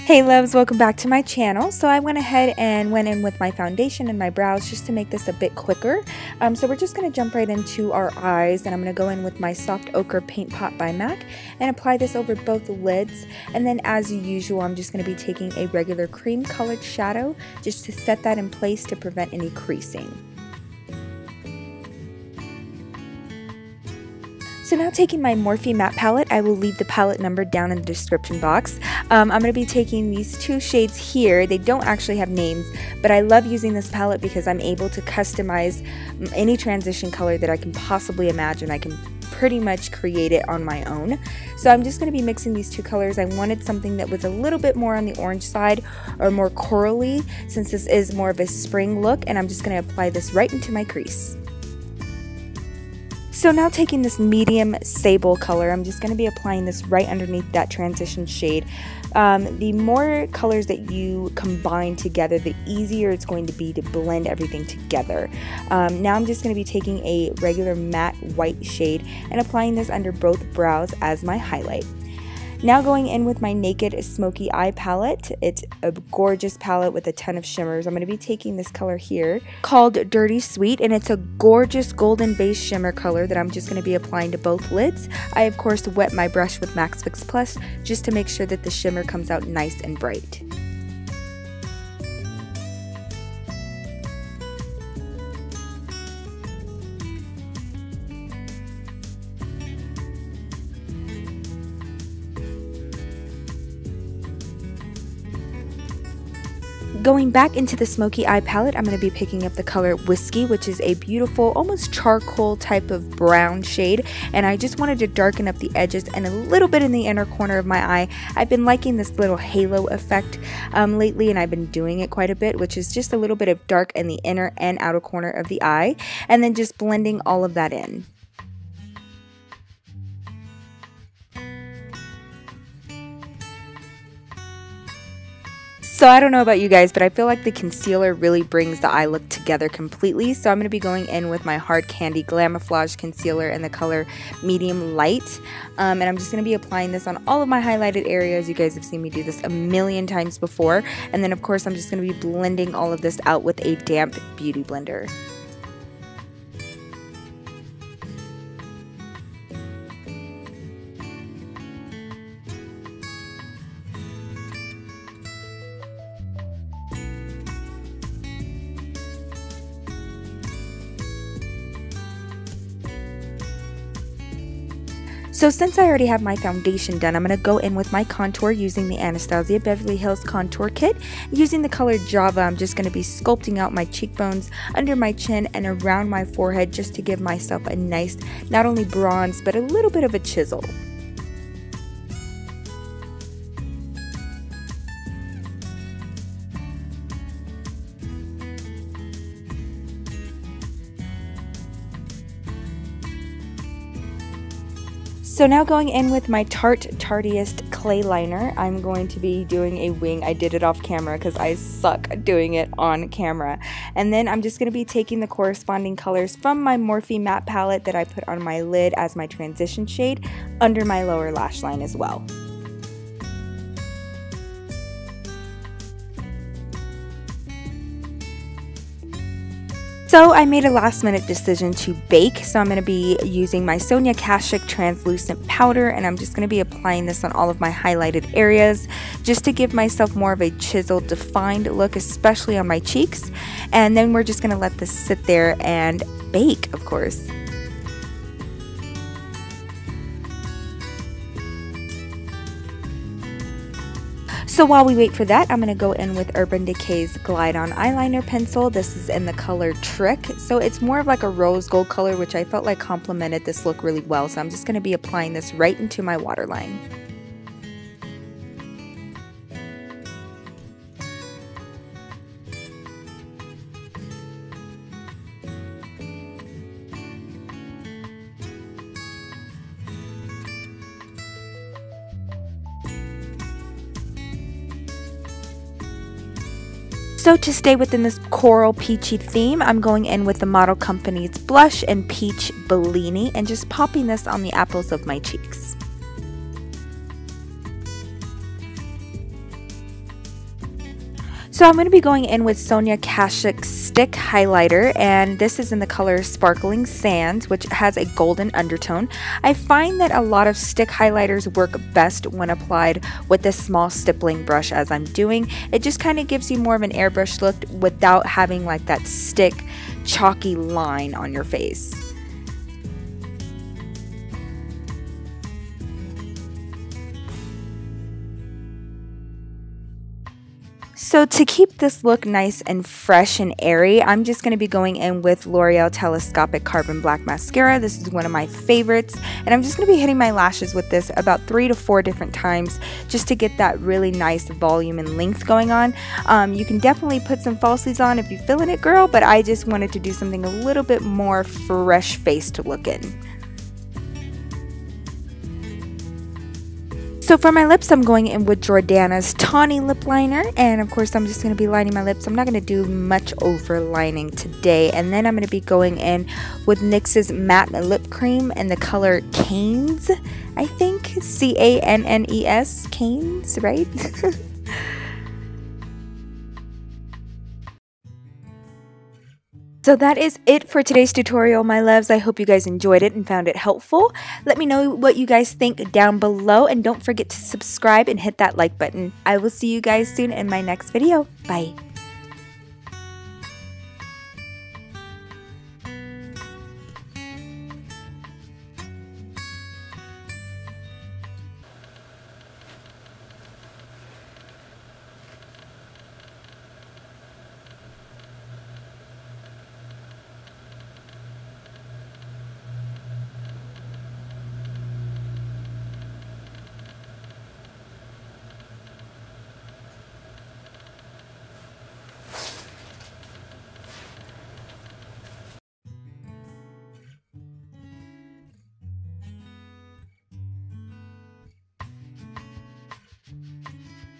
Hey loves, welcome back to my channel. So I went ahead and went in with my foundation and my brows just to make this a bit quicker. So we're just going to jump right into our eyes, and I'm going to go in with my Soft Ochre Paint Pot by MAC and apply this over both lids. And then as usual, I'm just going to be taking a regular cream colored shadow just to set that in place to prevent any creasing. So now taking my Morphe matte palette, I will leave the palette number down in the description box. I'm going to be taking these two shades here. They don't actually have names, but I love using this palette because I'm able to customize any transition color that I can possibly imagine. I can pretty much create it on my own. So I'm just going to be mixing these two colors. I wanted something that was a little bit more on the orange side or more corally, since this is more of a spring look, and I'm just going to apply this right into my crease. So now taking this medium sable color, I'm just going to be applying this right underneath that transition shade. The more colors that you combine together, the easier it's going to be to blend everything together. Now I'm just going to be taking a regular matte white shade and applying this under both brows as my highlight. Now going in with my Naked Smoky Eye Palette. It's a gorgeous palette with a ton of shimmers. I'm going to be taking this color here called Dirty Sweet, and it's a gorgeous golden base shimmer color that I'm just going to be applying to both lids. I of course wet my brush with Max Fix Plus just to make sure that the shimmer comes out nice and bright. Going back into the Smoky Eye Palette, I'm going to be picking up the color Whiskey, which is a beautiful, almost charcoal type of brown shade, and I just wanted to darken up the edges and a little bit in the inner corner of my eye. I've been liking this little halo effect lately, and I've been doing it quite a bit, which is just a little bit of dark in the inner and outer corner of the eye, and then just blending all of that in. So I don't know about you guys, but I feel like the concealer really brings the eye look together completely. So I'm going to be going in with my Hard Candy Glamoflauge concealer in the color Medium Light. And I'm just going to be applying this on all of my highlighted areas. You guys have seen me do this a million times before. And then of course I'm just going to be blending all of this out with a damp beauty blender. So since I already have my foundation done, I'm going to go in with my contour using the Anastasia Beverly Hills Contour Kit. Using the color Java, I'm just going to be sculpting out my cheekbones, under my chin, and around my forehead just to give myself a nice, not only bronze, but a little bit of a chisel. So now going in with my Tarte Tartiest clay liner, I'm going to be doing a wing. I did it off camera because I suck at doing it on camera. And then I'm just going to be taking the corresponding colors from my Morphe matte palette that I put on my lid as my transition shade under my lower lash line as well. So I made a last minute decision to bake, so I'm going to be using my Sonia Kashuk translucent powder, and I'm just going to be applying this on all of my highlighted areas just to give myself more of a chiseled, defined look, especially on my cheeks. And then we're just going to let this sit there and bake, of course. So while we wait for that, I'm going to go in with Urban Decay's Glide On Eyeliner Pencil. This is in the color Trick. So it's more of like a rose gold color, which I felt like complemented this look really well. So I'm just going to be applying this right into my waterline. So to stay within this coral peachy theme, I'm going in with the Model Company's Blush and Peach Belleni and just popping this on the apples of my cheeks. So I'm going to be going in with Sonia Kashuk Stick Highlighter, and this is in the color Sparkling Sands, which has a golden undertone. I find that a lot of stick highlighters work best when applied with this small stippling brush as I'm doing. It just kind of gives you more of an airbrush look without having like that stick chalky line on your face. So to keep this look nice and fresh and airy, I'm just going to be going in with L'Oreal Telescopic Carbon Black Mascara. This is one of my favorites, and I'm just going to be hitting my lashes with this about 3 to 4 different times just to get that really nice volume and length going on. You can definitely put some falsies on if you're feeling it, girl, but I just wanted to do something a little bit more fresh face to look in. So for my lips, I'm going in with Jordana's Tawny lip liner, and of course I'm just going to be lining my lips. I'm not going to do much overlining today, and then I'm going to be going in with NYX's matte lip cream in the color Canes, I think, C-A-N-N-E-S, Canes, right? So that is it for today's tutorial, my loves. I hope you guys enjoyed it and found it helpful. Let me know what you guys think down below, and don't forget to subscribe and hit that like button. I will see you guys soon in my next video. Bye.